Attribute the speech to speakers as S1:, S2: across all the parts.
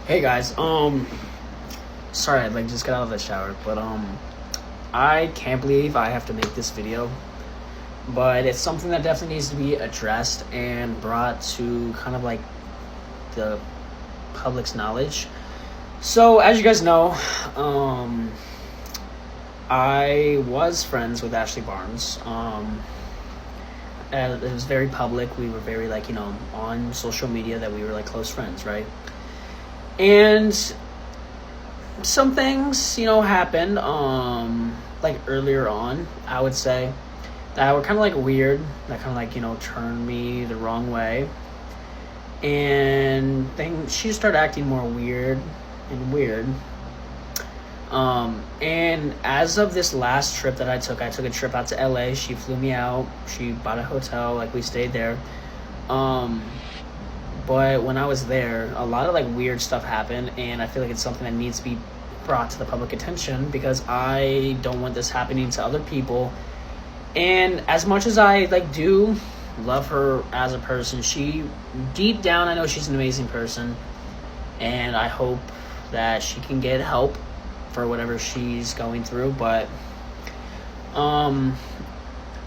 S1: Hey guys, sorry, I just got out of the shower, but I can't believe I have to make this video, but it's something that definitely needs to be addressed and brought to kind of like the public's knowledge. So as you guys know, I was friends with Ashley Barnes. And it was very public. We were very on social media that we were close friends, right? And some things, happened, earlier on, I would say, that were kind of weird, that kind of turned me the wrong way. And she started acting more weird. And as of this last trip that I took a trip out to LA. She flew me out. She bought a hotel, we stayed there. But when I was there, a lot of weird stuff happened, and I feel like it's something that needs to be brought to the public attention because I don't want this happening to other people. And as much as I do love her as a person, she deep down, I know she's an amazing person, and I hope that she can get help for whatever she's going through. But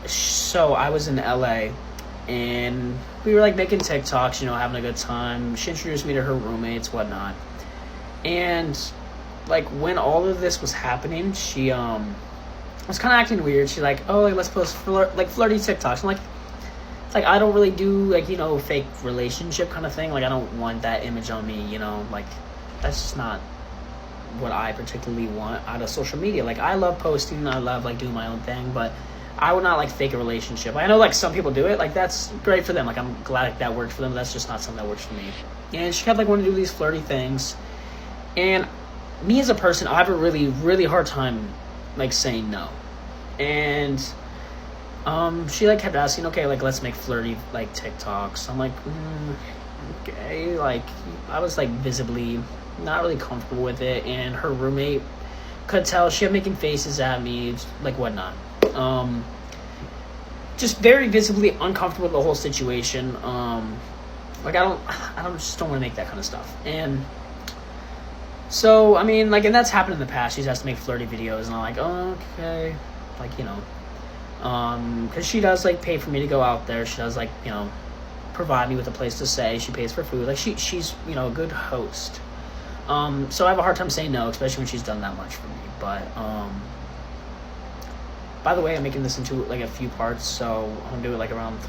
S1: so I was in LA and we were making TikToks, having a good time. She introduced me to her roommates, whatnot. And when all of this was happening, she was kind of acting weird. She's let's post flirty TikToks. I'm it's I don't really do fake relationship kind of thing. I don't want that image on me, that's just not what I particularly want out of social media. I love posting, I love doing my own thing, but I would not fake a relationship. I know some people do it, that's great for them. I'm glad that worked for them. That's just not something that works for me. And she kept wanting to do these flirty things, and me as a person, I have a really, really hard time saying no. And she kept asking, okay, let's make flirty TikToks. I'm okay. I was visibly not really comfortable with it, and her roommate could tell. She kept making faces at me, whatnot. Just very visibly uncomfortable with the whole situation. I just don't want to make that kind of stuff. And so, and that's happened in the past. She's asked to make flirty videos, and I'm oh, okay. Because she does, pay for me to go out there. She does, provide me with a place to stay. She pays for food. She's, a good host. So I have a hard time saying no, especially when she's done that much for me. But, by the way, I'm making this into, a few parts, so I'm going to do it, around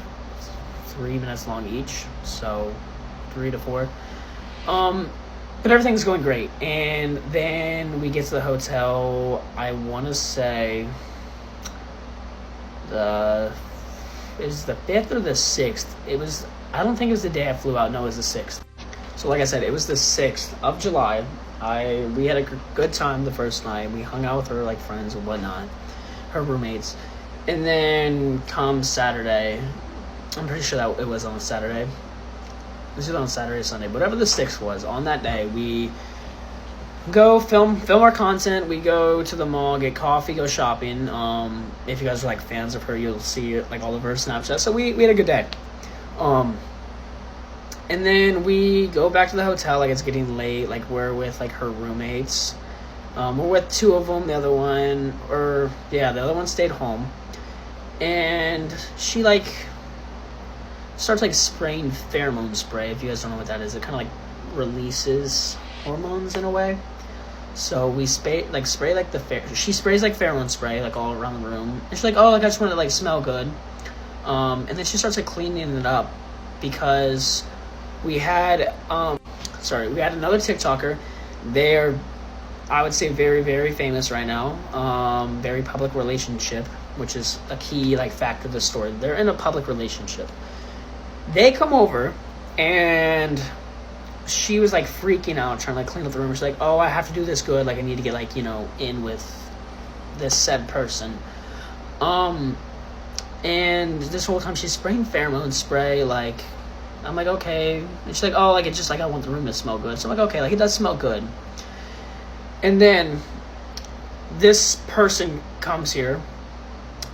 S1: 3 minutes long each. So, 3 to 4. But everything's going great. And then we get to the hotel. I want to say is the 5th or the 6th. I don't think it was the day I flew out. No, it was the 6th. So like I said, it was the 6th of July. We had a good time the first night. We hung out with her friends and whatnot, her roommates. And then come Saturday, I'm pretty sure that it was on Saturday. This was on Saturday or Sunday, whatever the 6th was. On that day, we go film our content. We go to the mall, get coffee, go shopping. If you guys are fans of her, you'll see all of her Snapchat. So we had a good day. And then we go back to the hotel. It's getting late. We're with her roommates. We're with 2 of them. The other one stayed home. And she starts spraying pheromone spray. If you guys don't know what that is, it kind of releases hormones in a way. So we spray she sprays pheromone spray all around the room. And she's oh, I just want it to smell good. And then she starts cleaning it up because we had another TikToker. They're, I would say, very, very famous right now. Very public relationship, which is a key fact of the story. They're in a public relationship. They come over, and she was freaking out, trying to clean up the room. She's oh, I have to do this good. I need to get in with this said person. And this whole time she's spraying pheromone spray. I'm okay. And she's oh, it's just I want the room to smell good. So I'm okay, it does smell good. And then this person comes here,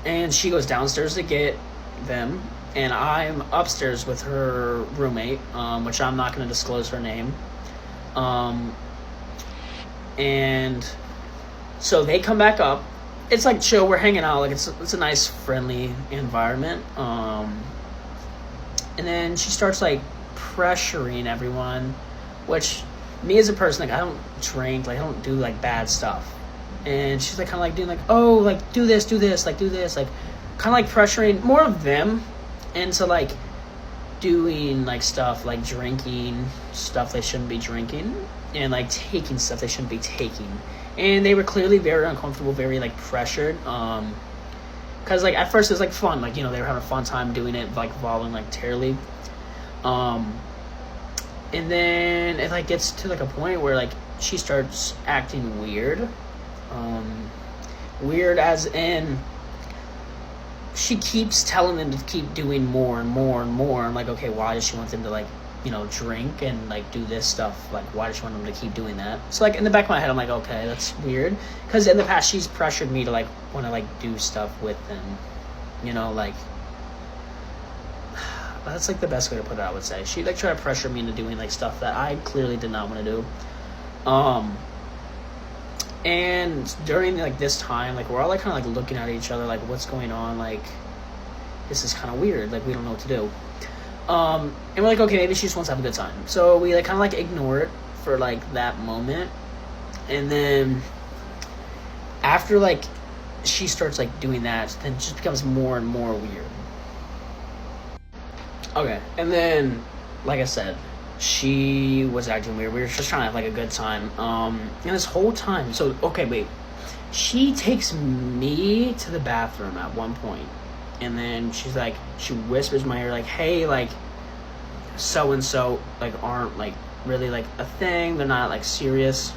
S1: and she goes downstairs to get them, and I'm upstairs with her roommate, which I'm not going to disclose her name. And so they come back up. It's like chill, we're hanging out, like it's a nice friendly environment. And then she starts like pressuring everyone, which me as a person, like I don't drink, like I don't do like bad stuff. And she's like kind of like doing like, oh, like do this, like do this, like kind of like pressuring more of them into like doing like stuff, like drinking stuff they shouldn't be drinking, and like taking stuff they shouldn't be taking. And they were clearly very uncomfortable, very like pressured, because like at first it was like fun, like, you know, they were having a fun time doing it, like voluntarily, and then it like gets to like a point where like she starts acting weird, weird as in she keeps telling them to keep doing more and more and more. I'm like, okay, why does she want them to like, you know, drink and like do this stuff? Like, why does she want them to keep doing that? So like in the back of my head, I'm like, okay, that's weird, because in the past she's pressured me to like want to like do stuff with them, you know, like that's like the best way to put it, I would say. She like tried to pressure me into doing like stuff that I clearly did not want to do. And during like this time, like we're all like kind of like looking at each other, like what's going on, like this is kind of weird, like we don't know what to do. And we're like, okay, maybe she just wants to have a good time. So we like kind of like ignore it for like that moment. And then after like she starts like doing that, then it just becomes more and more weird. Okay, and then like I said, she was acting weird. We were just trying to have like a good time. And this whole time, so okay, wait. She takes me to the bathroom at one point, and then she's like, she whispers in my ear like, hey, like so and so like aren't like really like a thing. They're not like serious.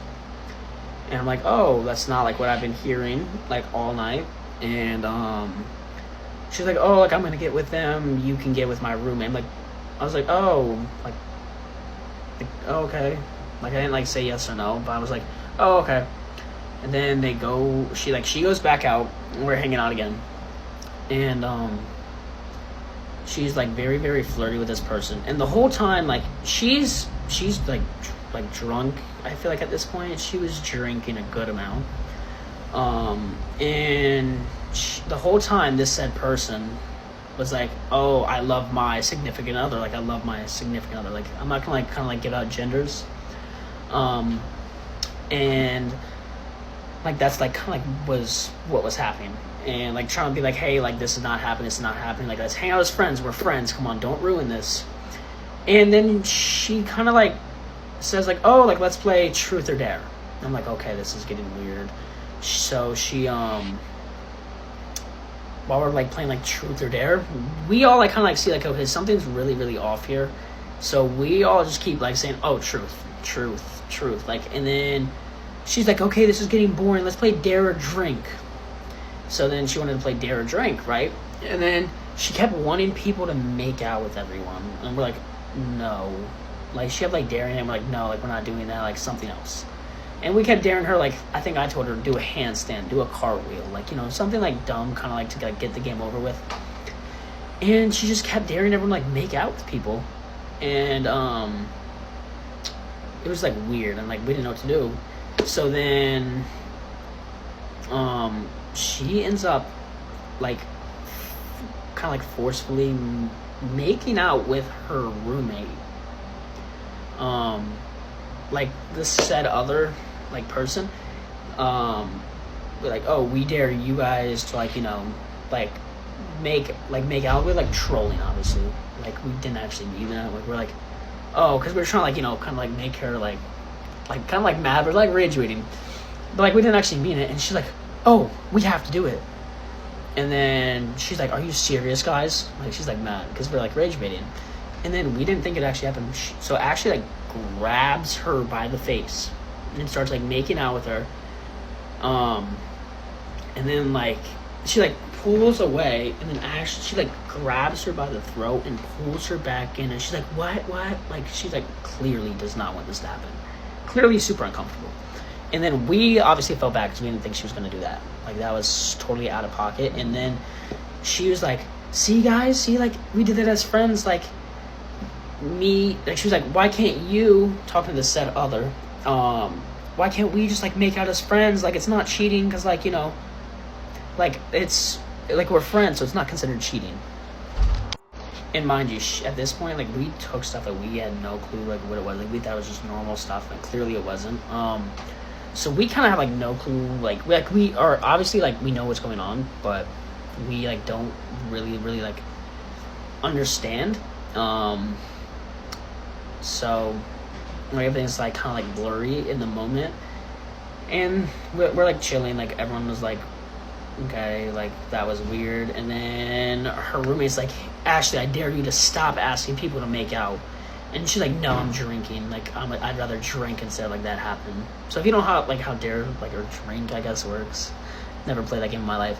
S1: And I'm like, oh, that's not like what I've been hearing like all night. And she's like, oh, like I'm gonna get with them. You can get with my roommate. I'm like, I was like, oh, like oh, okay. Like I didn't like say yes or no, but I was like, oh, okay. And then they go. She goes back out. And we're hanging out again, and she's like very very flirty with this person. And the whole time, like she's like drunk. I feel like at this point she was drinking a good amount. And the whole time this said person was like, oh, I love my significant other. Like I love my significant other. Like I'm not gonna like kind of like give out genders. And like that's like kind of like was what was happening. And like trying to be like, hey, like this is not happening. It's not happening. Like let's hang out as friends. We're friends. Come on, don't ruin this. And then she kind of like says like, oh, like let's play truth or dare. And I'm like, okay, this is getting weird. So she while we're like playing like truth or dare, we all like kind of like see like, okay, something's really really off here. So we all just keep like saying, oh, truth, like. And then she's like, okay, this is getting boring, let's play dare or drink. So then she wanted to play dare or drink, right? And then she kept wanting people to make out with everyone, and we're like, no. Like she kept like daring, and we're like, no, like we're not doing that, like something else. And we kept daring her, like, I think I told her to do a handstand, do a cartwheel, like, you know, something like dumb, kind of like to like get the game over with. And she just kept daring everyone like make out with people. And it was like weird, and like we didn't know what to do. So then she ends up like kind of like forcefully making out with her roommate. Like this said other like person, we're like, oh, we dare you guys to like, you know, like make out. We're like trolling, obviously, like we didn't actually mean that. Like we're like, oh, because we're trying to like, you know, kind of like make her like kind of like mad. We're like rage baiting, but like we didn't actually mean it. And she's like, oh, we have to do it. And then she's like, are you serious, guys? Like she's like mad because we're like rage baiting. And then we didn't think it actually happened. So actually like grabs her by the face and starts like making out with her. And then like she like pulls away, and then actually she like grabs her by the throat and pulls her back in, and she's like, what? Like she's like clearly does not want this to happen. Clearly super uncomfortable. And then we obviously felt bad because we didn't think she was going to do that. Like that was totally out of pocket. And then she was like, see guys, see, like we did it as friends, like me, like, she was like, why can't you, talking to the said other, why can't we just, like, make out as friends? Like, it's not cheating, because, like, you know, like, it's, like, we're friends, so it's not considered cheating. And mind you, at this point, like, we took stuff that we had no clue, like, what it was. Like, we thought it was just normal stuff, and clearly it wasn't. So we kind of have, like, no clue. Like, we are, obviously, like, we know what's going on, but we, like, don't really, like, understand. So, like, everything's, like, kind of, like, blurry in the moment. And we're like, chilling. Like, everyone was, like, okay, like, that was weird. And then her roommate's like, Ashley, I dare you to stop asking people to make out. And she's like, no, I'm drinking. Like, I'd rather drink instead of, like, that happen. So if you know how dare, like, or drink, I guess, works. Never played that game in my life.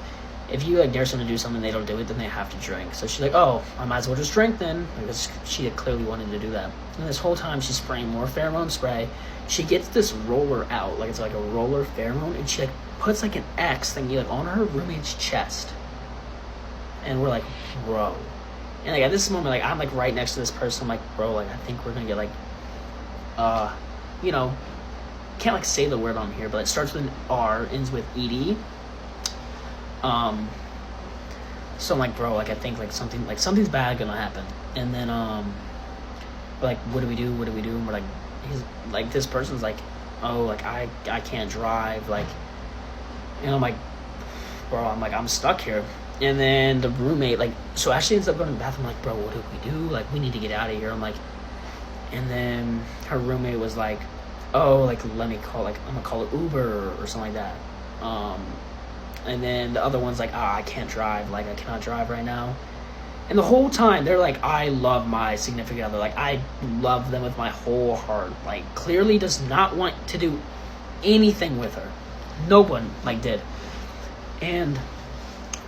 S1: If you, like, dare someone to do something, they don't do it, then they have to drink. So she's like, oh, I might as well just drink then. Because she had clearly wanted to do that. And this whole time, she's spraying more pheromone spray. She gets this roller out. Like, it's like a roller pheromone. And she, like, puts, like, an X thingy, like, on her roommate's chest. And we're like, bro. And, like, at this moment, like, I'm, like, right next to this person. I'm like, bro, like, I think we're gonna get, like, you know, can't, like, say the word on here, but it starts with an R, ends with ED. So I'm like, bro, like, I think, like, something's bad gonna happen. And then, we're like, what do we do? And we're like, he's, like, this person's like, oh, like, I can't drive, like, and I'm like, bro, I'm stuck here. And then the roommate, like, so Ashley ends up going to the bathroom, like, bro, what do we do? Like, we need to get out of here. I'm like, and then her roommate was like, oh, like, let me call, like, I'm gonna call it Uber or something like that. And then the other one's like, I can't drive, like, I cannot drive right now. And the whole time, they're like, I love my significant other, like, I love them with my whole heart. Like, clearly does not want to do anything with her. No one, like, did. And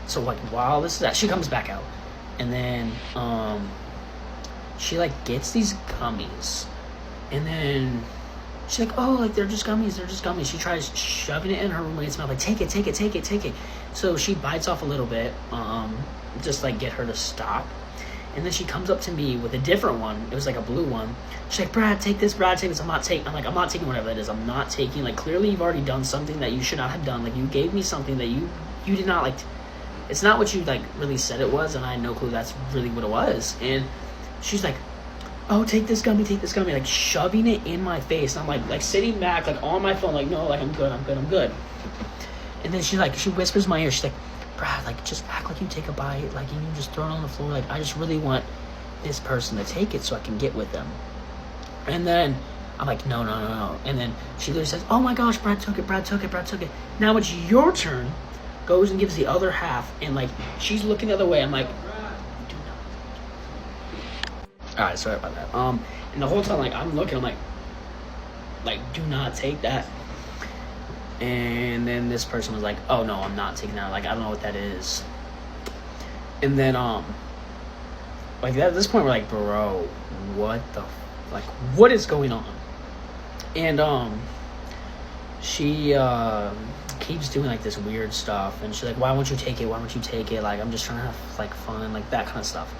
S1: so, like, while this is that, she comes back out. And then, she, like, gets these gummies. And then she's like, oh, like, they're just gummies. She tries shoving it in her roommate's mouth, like, take it. So she bites off a little bit, just, like, get her to stop. And then she comes up to me with a different one. It was, like, a blue one. She's like, Brad, take this. I'm not taking whatever that is. I'm not taking, like, clearly you've already done something that you should not have done. Like, you gave me something that you did not, like, it's not what you, like, really said it was, and I had no clue that's really what it was. And she's like, oh, take this gummy, like, shoving it in my face. And I'm like sitting back, like, on my phone, like, no, like, I'm good. And then she whispers in my ear, she's like, Brad, like, just act like you take a bite, like, and you just throw it on the floor, like, I just really want this person to take it so I can get with them. And then I'm like, no. And then she literally says, oh my gosh, Brad took it. Now it's your turn. Goes and gives the other half, and, like, she's looking the other way. I'm like, do not. Alright, sorry about that. And the whole time, like, I'm looking, I'm like, do not take that. And then this person was like, oh no, I'm not taking that. Like, I don't know what that is. And then, like, at this point, we're like, bro, what is going on? And, she, keeps doing, like, this weird stuff, and she's like, why won't you take it, like, I'm just trying to have, like, fun, like, that kind of stuff.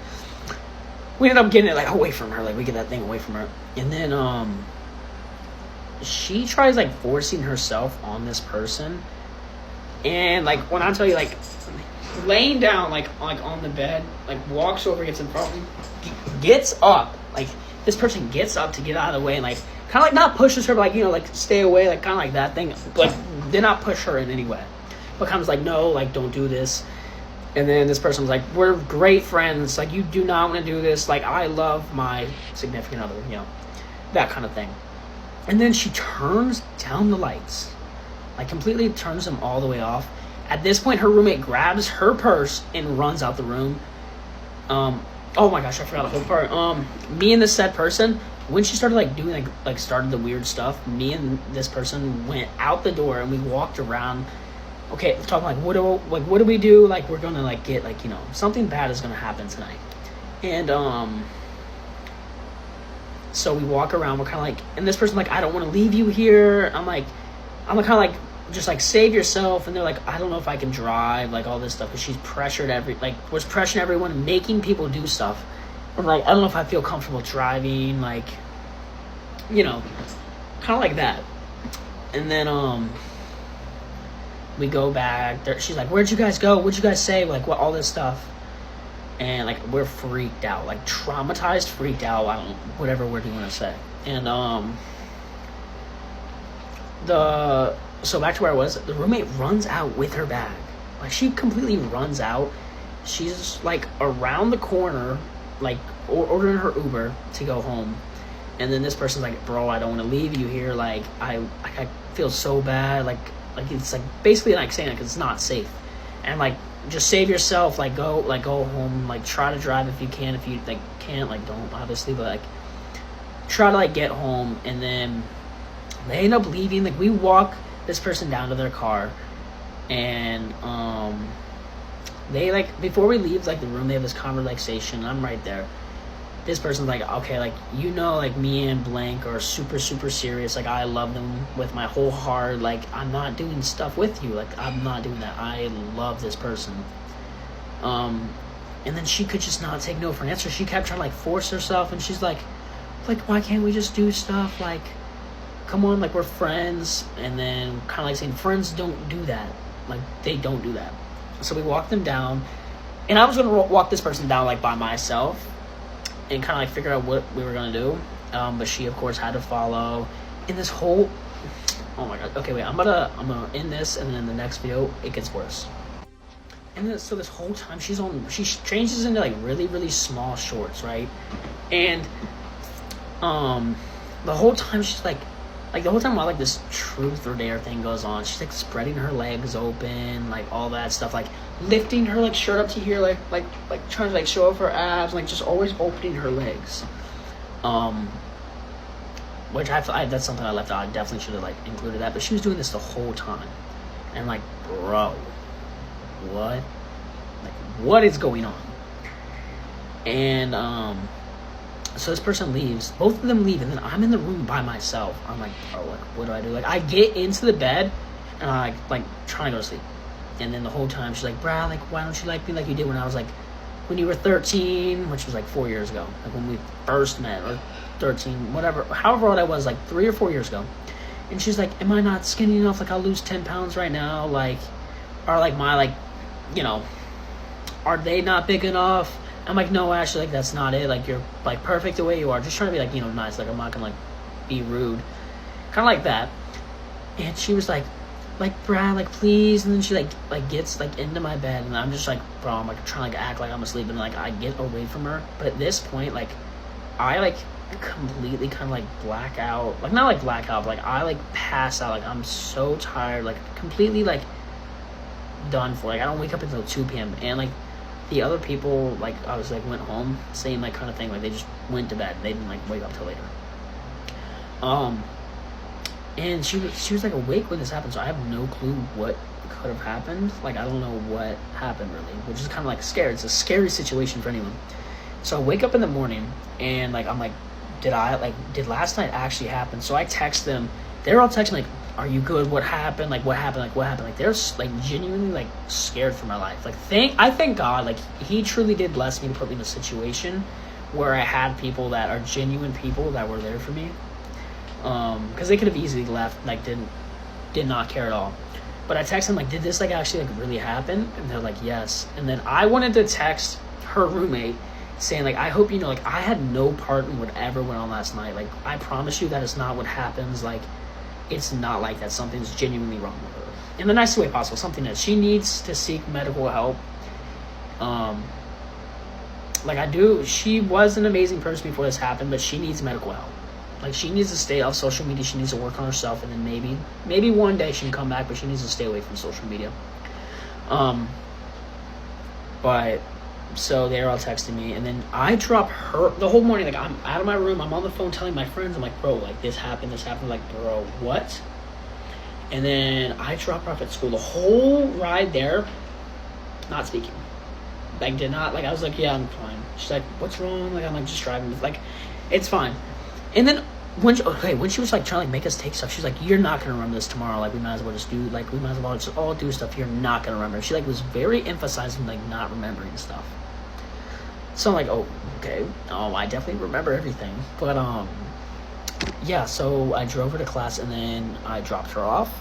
S1: We end up getting it, like, away from her, like, we get that thing away from her. And then she tries, like, forcing herself on this person, and, like, when I tell you, like, laying down, like on the bed, like, walks over, gets in front of him, gets up, like, this person gets up to get out of the way, and, like, kind of, like, not pushes her, but, like, you know, like, stay away, like, kind of like that thing. Like, did not push her in any way. But kind of like, no, like, don't do this. And then this person was like, we're great friends. Like, you do not want to do this. Like, I love my significant other, you know, that kind of thing. And then she turns down the lights. Like, completely turns them all the way off. At this point, her roommate grabs her purse and runs out the room. Oh my gosh, I forgot the whole part. Me and this said person, when she started, like, doing, like started the weird stuff, me and this person went out the door and we walked around. Okay, talking like, what do we do? Like, we're gonna, like, get, like, you know, something bad is gonna happen tonight. And so we walk around. We're kind of like, and this person like, I don't want to leave you here. I'm kind of like, just like, save yourself. And they're like, I don't know if I can drive, like, all this stuff, because she's was pressuring everyone, making people do stuff. like, I don't know if I feel comfortable driving, like, you know, kind of like that. And then we go back there. She's like, where'd you guys go? What'd you guys say? Like, what, all this stuff. And like, we're freaked out, like traumatized, freaked out, I don't know, whatever word you want to say. And so back to where I was, the roommate runs out with her bag. Like, she completely runs out. She's like around the corner, like ordering her Uber to go home. And then this person's like, bro, I don't want to leave you here. Like, I feel so bad. Like it's like basically like saying, like, it's not safe. And like, just save yourself. Like, go home. Like, try to drive if you can. If you like can't, like, don't, obviously. But like, try to like get home. And then they end up leaving. Like, we walk this person down to their car, and they, like, before we leave, like, the room, they have this conversation. I'm right there. This person's like, okay, like, you know, like, me and blank are super, super serious. Like, I love them with my whole heart. Like, I'm not doing stuff with you. Like, I'm not doing that. I love this person. And then she could just not take no for an answer. She kept trying to, like, force herself, and she's like, why can't we just do stuff? Like, come on, like, we're friends. And then kind of like saying, friends don't do that. Like, they don't do that. So we walked them down, and I was going to walk this person down, like, by myself and kind of like figure out what we were going to do. But she, of course, had to follow. In this whole, oh my god, okay, wait, I'm gonna end this, and then in the next video it gets worse. And then, so this whole time she changes into like really, really small shorts, right? And the whole time she's like the whole time while like this truth or dare thing goes on, she's like spreading her legs open, like all that stuff, like lifting her like shirt up to here, like trying to like show off her abs, like just always opening her legs. Which that's something I left out. I definitely should have like included that, but she was doing this the whole time. And like, bro, what is going on? And so this person leaves, both of them leave, and then I'm in the room by myself. I'm like, bro, like, what do I do? Like, I get into the bed, and I like trying to go to sleep. And then the whole time she's like, Brad, like, why don't you like me like you did when I was like, when you were 13, which was like 4 years ago, like when we first met, or 13, whatever, however old I was, like 3 or 4 years ago. And she's like, am I not skinny enough? Like, I'll lose 10 pounds right now. Like, or like my, like, you know, are they not big enough? I'm like, no, Ashley, like, that's not it. Like, you're, like, perfect the way you are. Just trying to be, like, you know, nice. Like, I'm not gonna, like, be rude. Kind of like that. And she was like, Brad, like, please. And then she, like gets, like, into my bed. And I'm just, like, bro, I'm, like, trying to, like, act like I'm asleep. And, like, I get away from her. But at this point, like, I, like, completely kind of, like, black out. Like, not, like, black out, but, like, I, like, pass out. Like, I'm so tired. Like, completely, like, done for. Like, I don't wake up until 2 p.m. And, like, the other people, like, I was, like, went home, same, like, kind of thing. Like, they just went to bed. They didn't, like, wake up till later. And she was, like, awake when this happened, so I have no clue what could have happened. Like, I don't know what happened, really, which is kind of, like, scary. It's a scary situation for anyone. So I wake up in the morning, and, like, I'm like, did last night actually happen? So I text them. They're all texting, like, are you good? What happened? Like, what happened? Like, what happened? Like, they're, like, genuinely, like, scared for my life. Like, I thank God, like, he truly did bless me to put me in a situation where I had people that are genuine people that were there for me. Because they could have easily left, like, did not care at all. But I texted them, like, did this, like, actually, like, really happen? And they're like, yes. And then I wanted to text her roommate saying, like, I hope you know, like, I had no part in whatever went on last night. Like, I promise you that is not what happens. Like, it's not like that. Something's genuinely wrong with her. In the nicest way possible. Something that she needs to seek medical help. Like, I do. She was an amazing person before this happened, but she needs medical help. Like, she needs to stay off social media. She needs to work on herself, and then maybe one day she can come back, but she needs to stay away from social media. But so they're all texting me, and then I drop her the whole morning. Like, I'm out of my room, I'm on the phone telling my friends, I'm like, bro, like, this happened. Like, bro, what? And then I drop her off at school. The whole ride there, not speaking. Like, did not, like, I was like, yeah, I'm fine. She's like, what's wrong? Like, I'm like, just driving. Like, it's fine. And then when she was like trying to, like, make us take stuff, she's like, you're not gonna remember this tomorrow. Like, we might as well just all do stuff. You're not gonna remember. She, like, was very emphasizing, like, not remembering stuff. So I'm like, oh, okay. I definitely remember everything. But yeah, so I drove her to class and then I dropped her off.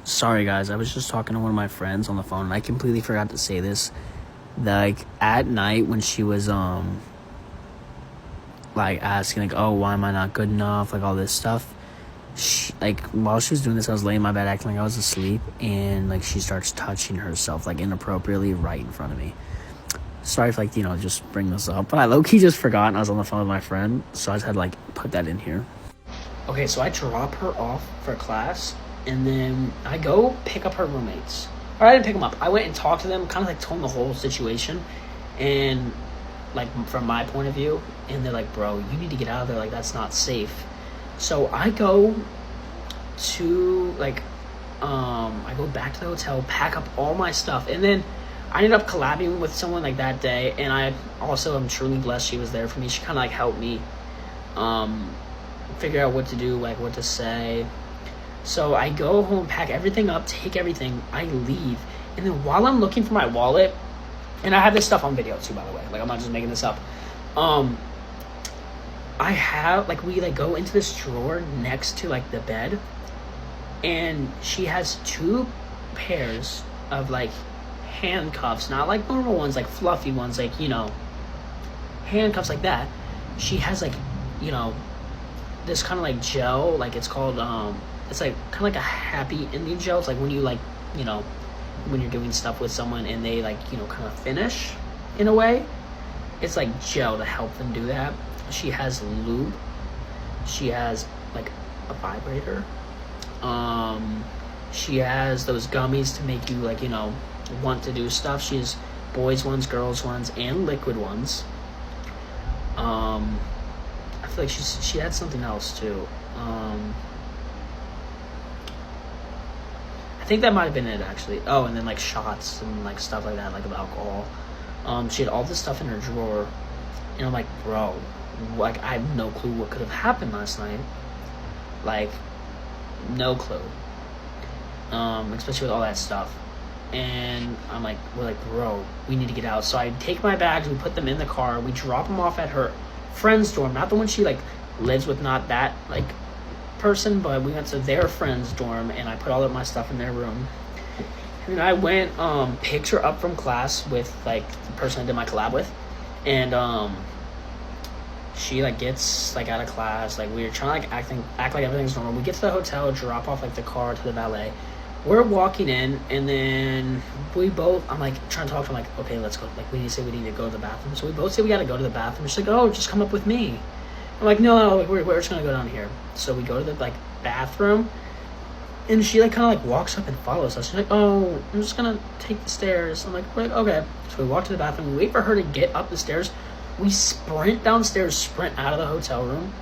S1: Sorry guys, I was just talking to one of my friends on the phone and I completely forgot to say this. Like at night when she was like asking like, oh, why am I not good enough, like all this stuff, like while she was doing this, I was laying in my bed acting like I was asleep, and like she starts touching herself like inappropriately right in front of me. Sorry if like, just bring this up, but I low-key just forgot and I was on the phone with my friend, so I just had to like put that in here. Okay, so I drop her off for class and then I go pick up her roommates. Or I didn't pick them up, I went and talked to them, kind of like told them the whole situation and like from my point of view, and they're like, bro, you need to get out of there, like that's not safe. So I go to like I go back to the hotel, pack up all my stuff, and then I ended up collabing with someone like that day, and I also am truly blessed she was there for me. She kind of like helped me figure out what to do, like what to say. So I go home, pack everything up, take everything, I leave, and then while I'm looking for my wallet, and I have this stuff on video too, by the way, like I'm not just making this up, I have like, we like go into this drawer next to like the bed, and she has 2 pairs of like handcuffs, not like normal ones, like fluffy ones, like handcuffs like that. She has like this kind of like gel, like it's called it's like kind of like a happy ending gel. It's like when you like when you're doing stuff with someone and they like kind of finish in a way, it's like gel to help them do that. She has lube, she has like a vibrator, she has those gummies to make you like want to do stuff. She has boys ones, girls ones, and liquid ones. I feel like she had something else too. I think that might have been it actually. Oh, and then like shots and like stuff like that, like of alcohol. She had all this stuff in her drawer, and I'm like, bro, like I have no clue what could have happened last night. Like, no clue. Especially with all that stuff. And I'm like, we're like, bro, we need to get out. So I take my bags, we put them in the car, we drop them off at her friend's dorm, not the one she like lives with, not that like person, but we went to their friend's dorm and I put all of my stuff in their room. And I went picked her up from class with like the person I did my collab with, and she like gets like out of class, like we were trying to like act like everything's normal. We get to the hotel, drop off like the car to the valet. We're walking in, and then I'm like trying to talk to her, like, okay, let's go. Like we need to go to the bathroom. So we both say we gotta go to the bathroom. She's like, oh, just come up with me. I'm like, no, like, we're just gonna go down here. So we go to the like bathroom, and she like kind of like walks up and follows us. She's like, oh, I'm just gonna take the stairs. I'm like, okay. So we walk to the bathroom. We wait for her to get up the stairs. We sprint downstairs, sprint out of the hotel room,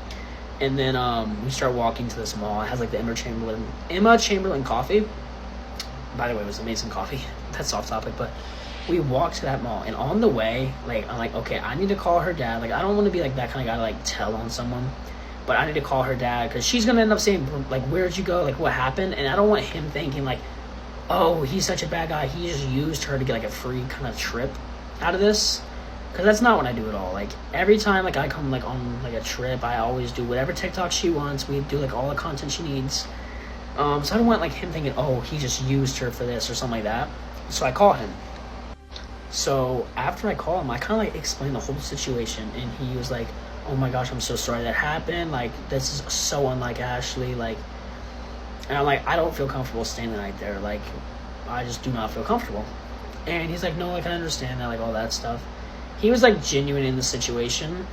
S1: and then we start walking to this mall. It has like the Emma Chamberlain coffee. By the way, it was amazing coffee. That's off topic, but we walked to that mall, and on the way, like I'm like, okay, I need to call her dad. Like I don't want to be like that kind of guy to like tell on someone, but I need to call her dad because she's gonna end up saying like, where'd you go, like what happened, and I don't want him thinking like, oh, he's such a bad guy, he just used her to get like a free kind of trip out of this, because that's not what I do at all. Like every time like I come like on like a trip, I always do whatever TikTok she wants. We do like all the content she needs. So I don't want like him thinking, oh, he just used her for this or something like that. So I call him. So after I call him, I kind of like explain the whole situation, and he was like, oh my gosh, I'm so sorry that happened. Like this is so unlike Ashley. Like, and I'm like, I don't feel comfortable staying the night there. Like, I just do not feel comfortable. And he's like, no, like I understand that, like all that stuff. He was like genuine in the situation.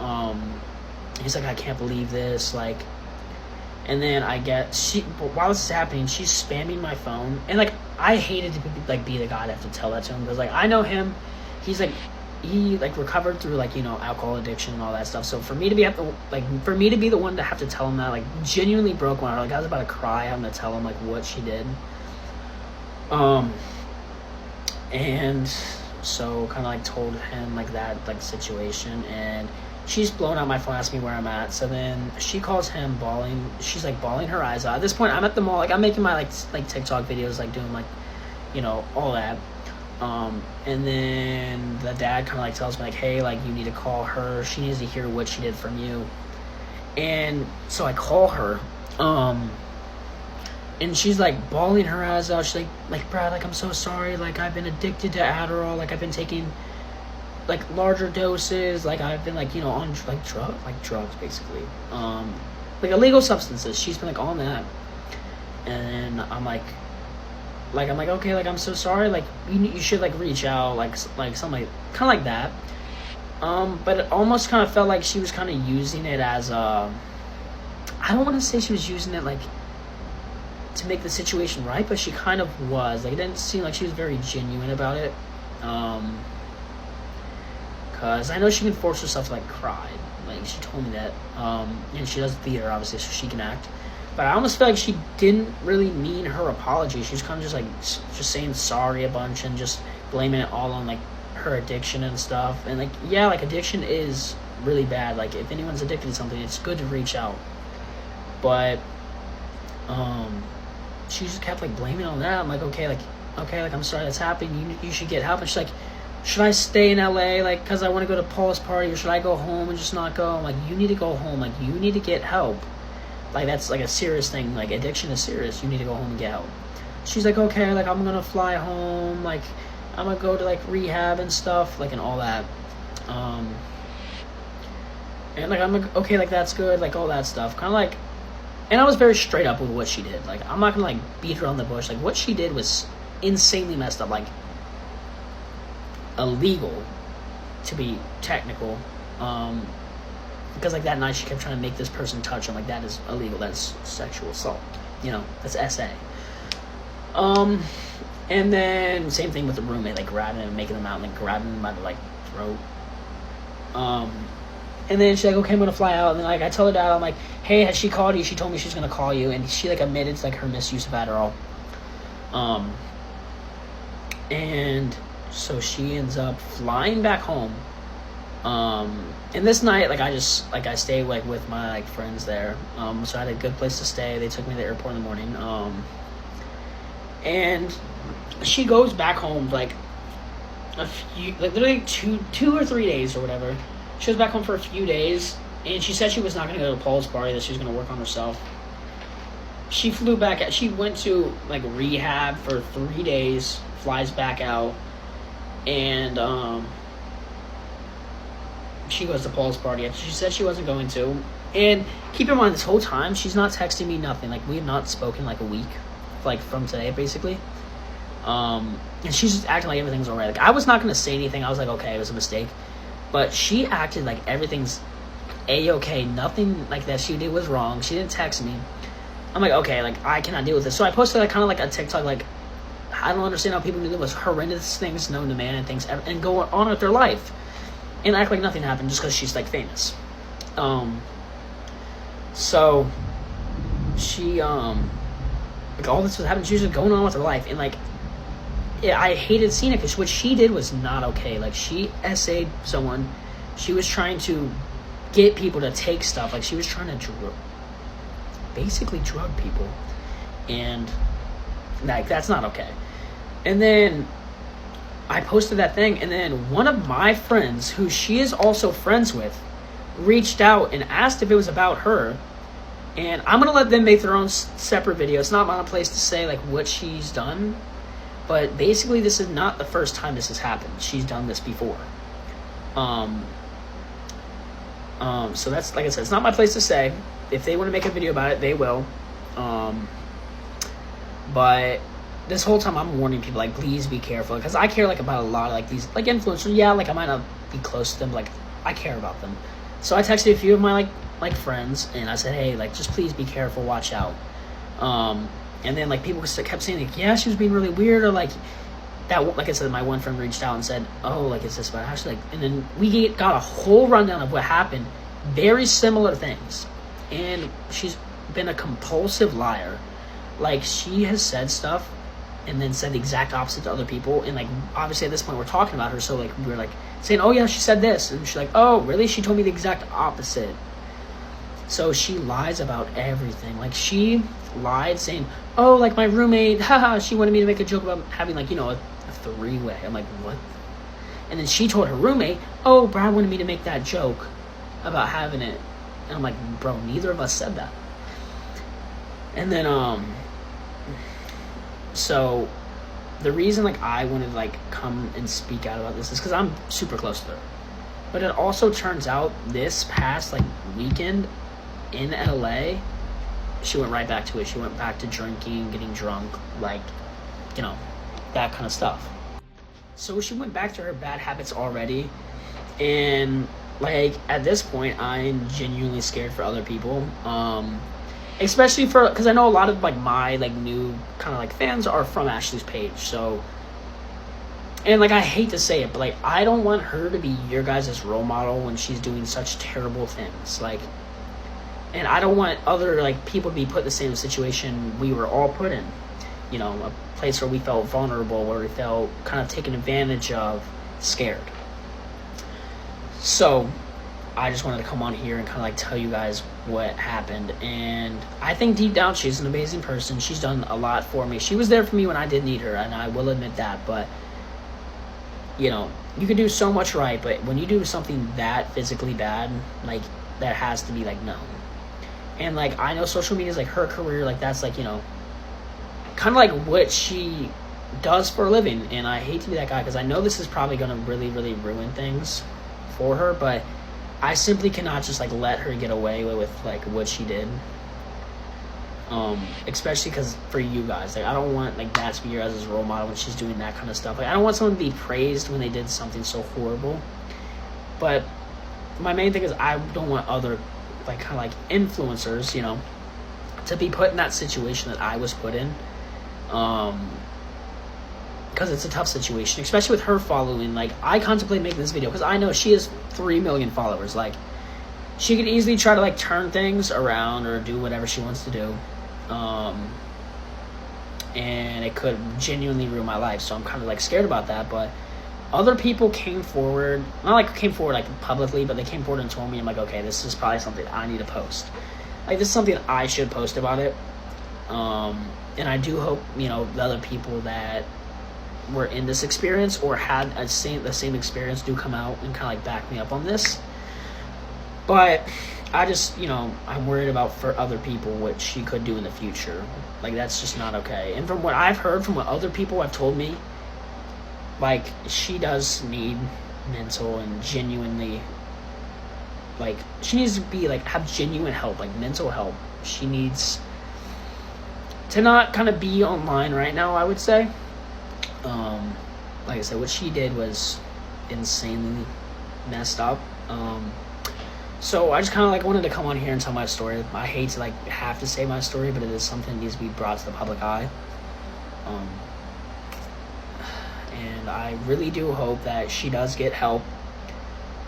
S1: He's like, I can't believe this, like. And then while this is happening, she's spamming my phone, and like I hated to be the guy to have to tell that to him, because like I know him, he recovered through like alcohol addiction and all that stuff. So for me to be the one to have to tell him that, like, genuinely broke my heart. Like I was about to cry having to tell him like what she did. And so kind of like told him like that like situation, and she's blowing out my phone, asking me where I'm at. So then she calls him bawling. She's like bawling her eyes out. At this point, I'm at the mall. Like I'm making my like TikTok videos, like doing like, all that. And then the dad kind of like tells me like, hey, like you need to call her. She needs to hear what she did from you. And so I call her, and she's like bawling her eyes out. She's like Brad, like I'm so sorry. Like I've been addicted to Adderall. Like I've been taking like larger doses. Like I've been like, you know, on drugs basically. Like illegal substances. She's been like on that. And I'm like, okay, like I'm so sorry. Like you should like reach out, like something like kind of like that. But it almost kind of felt like she was kind of using it as I don't want to say she was using it like to make the situation right, but she kind of was. Like it didn't seem like she was very genuine about it. Cause I know she can force herself to like cry. Like she told me that. And she does theater obviously, so she can act. But I almost feel like she didn't really mean her apology. She was kind of just like just saying sorry a bunch and just blaming it all on like her addiction and stuff. And like, yeah, like addiction is really bad. Like if anyone's addicted to something, it's good to reach out. But she just kept like blaming on that. I'm like, okay, like I'm sorry that's happening. You should get help. And she's like, should I stay in LA like because I want to go to Paul's party, or should I go home and just not go? I'm like, you need to go home. Like you need to get help. Like that's like a serious thing. Like addiction is serious. You need to go home and get help. She's like, okay, like I'm gonna fly home. Like I'm gonna go to like rehab and stuff, like and all that. And like I'm like, okay, like that's good, like all that stuff. Kind of like, and I was very straight up with what she did. Like I'm not gonna like beat her on the bush. Like what she did was insanely messed up. Like illegal, to be technical. Because like that night she kept trying to make this person touch. I'm like, that is illegal. That's sexual assault. You know, that's SA. And then same thing with the roommate, like grabbing him and making him out and like grabbing him by the like throat. And then she's like, okay, I'm gonna fly out. And then like I tell her dad, I'm like, hey, has she called you? She told me she's gonna call you, and she like admitted to like her misuse of Adderall. And so she ends up flying back home. And this night, like I stayed like with my like friends there. So I had a good place to stay. They took me to the airport in the morning. And she goes back home like a few, like literally two or 3 days or whatever. She was back home for a few days, and she said she was not going to go to Paul's party, that she was going to work on herself. She flew back. She went to like rehab for 3 days, flies back out, and she goes to Paul's party. She said she wasn't going to. And keep in mind, this whole time, she's not texting me nothing. Like, we have not spoken like a week, like from today, basically. And she's just acting like everything's alright. Like, I was not going to say anything. I was like, okay, it was a mistake. But she acted like everything's A-okay. Nothing like that she did was wrong. She didn't text me. I'm like, okay, like, I cannot deal with this. So I posted like kind of like a TikTok, like, I don't understand how people do the most horrendous things known to man and things ever, and go on with their life and act like nothing happened just because she's like famous. So she like all this was happening. She was just going on with her life, and like, yeah, I hated seeing it because what she did was not okay. Like, she essayed someone. She was trying to get people to take stuff. Like, she was trying to basically drug people, and like that's not okay. And then I posted that thing, and then one of my friends, who she is also friends with, reached out and asked if it was about her. And I'm gonna let them make their own separate video. It's not my place to say like what she's done, but basically this is not the first time this has happened. She's done this before. So that's, like I said, it's not my place to say. If they want to make a video about it, they will. But this whole time I'm warning people, like, please be careful, because I care like about a lot of like these like influencers. Yeah, like I might not be close to them, like I care about them. So I texted a few of my like friends, and I said, hey, like, just please be careful, watch out. And then like people kept saying like, yeah, she was being really weird, or like that. Like I said, my one friend reached out and said, oh, like, is this about Ashley? Like, and then we got a whole rundown of what happened, very similar things. And she's been a compulsive liar. Like, she has said stuff and then said the exact opposite to other people. And like, obviously at this point we're talking about her, so like we're like saying, oh yeah, she said this, and she's like, oh really, she told me the exact opposite. So she lies about everything. Like, she lied saying, oh, like my roommate, haha, she wanted me to make a joke about having like, you know, a three-way. I'm like, what? And then she told her roommate, oh, Brad wanted me to make that joke about having it. And I'm like, bro, neither of us said that. And then, so the reason, like, I wanted to, like, come and speak out about this is because I'm super close to her. But it also turns out this past, like, weekend in LA, she went right back to it. She went back to drinking, getting drunk, like, you know, that kind of stuff. So she went back to her bad habits already. And, like, at this point, I'm genuinely scared for other people. Especially for, because I know a lot of, like, my, like, new kind of, like, fans are from Ashley's page. So, and, like, I hate to say it, but, like, I don't want her to be your guys' role model when she's doing such terrible things. Like, and I don't want other, like, people to be put in the same situation we were all put in. You know, a place where we felt vulnerable, where we felt kind of taken advantage of, scared. So, I just wanted to come on here and kind of, like, tell you guys what happened. And I think deep down she's an amazing person. She's done a lot for me. She was there for me when I did need her, and I will admit that. But, you know, you can do so much right, but when you do something that physically bad, like, that has to be, like, known. And, like, I know social media is, like, her career. Like, that's, like, you know, kind of, like, what she does for a living. And I hate to be that guy because I know this is probably going to really, really ruin things for her. But I simply cannot just, like, let her get away with like, what she did. Especially because for you guys. Like, I don't want, like, that to be your guys' role model when she's doing that kind of stuff. Like, I don't want someone to be praised when they did something so horrible. But my main thing is I don't want other, like, kind of like influencers, you know, to be put in that situation that I was put in, because it's a tough situation, especially with her following. Like, I contemplate making this video because I know she has 3 million followers. Like, she could easily try to, like, turn things around or do whatever she wants to do, and it could genuinely ruin my life. So I'm kind of, like, scared about that. But other people came forward, not like came forward like publicly, but they came forward and told me, I'm like, okay, this is probably something I need to post. Like, this is something I should post about it. And I do hope, you know, the other people that were in this experience or had the same experience do come out and kind of, like, back me up on this. But I just, you know, I'm worried about for other people what she could do in the future. Like, that's just not okay. And from what I've heard, from what other people have told me, like, she does need mental and genuinely, like, she needs to be, like, have genuine help, like, mental help. She needs to not kind of be online right now, I would say. Like I said, what she did was insanely messed up. So I just kind of, like, wanted to come on here and tell my story. I hate to, like, have to say my story, but it is something that needs to be brought to the public eye. And I really do hope that she does get help.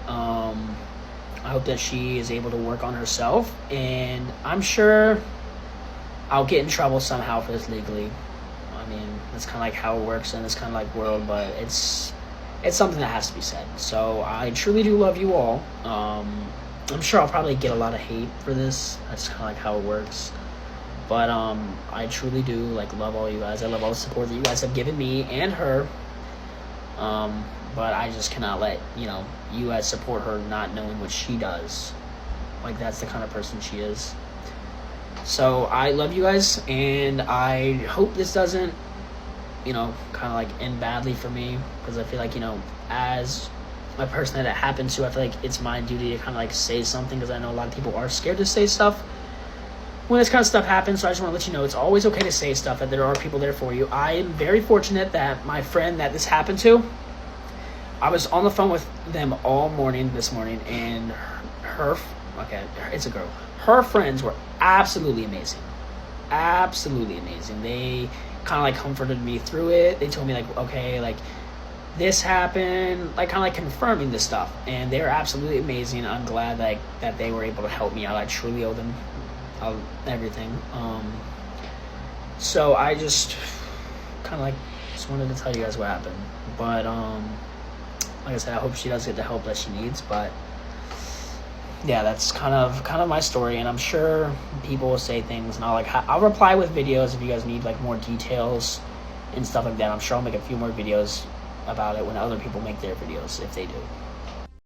S1: I hope that she is able to work on herself, and I'm sure I'll get in trouble somehow for this legally. I mean, that's kind of like how it works in this kind of, like, world, but it's something that has to be said. So I truly do love you all. I'm sure I'll probably get a lot of hate for this. That's kind of like how it works. But I truly do, like, love all you guys. I love all the support that you guys have given me and her. But I just cannot let, you know, you guys support her not knowing what she does. Like, that's the kind of person she is. So I love you guys, and I hope this doesn't, you know, kind of, like, end badly for me, because I feel like, you know, as a person that it happens to, I feel like it's my duty to kind of, like, say something, because I know a lot of people are scared to say stuff when this kind of stuff happens. So I just want to let you know it's always okay to say stuff, that there are people there for you. I am very fortunate that my friend that this happened to, I was on the phone with them all morning this morning, and her it's a girl. Her friends were absolutely amazing. Absolutely amazing. They kind of, like, comforted me through it. They told me, like, okay, like, this happened, like, kind of, like, confirming this stuff. And they were absolutely amazing. I'm glad, like, that they were able to help me out. I truly owe them everything. So I just kind of, like, just wanted to tell you guys what happened. But like I said, I hope she does get the help that she needs. But yeah, that's kind of my story, and I'm sure people will say things, and I'll reply with videos if you guys need, like, more details and stuff like that. I'm sure I'll make a few more videos about it when other people make their videos, if they do.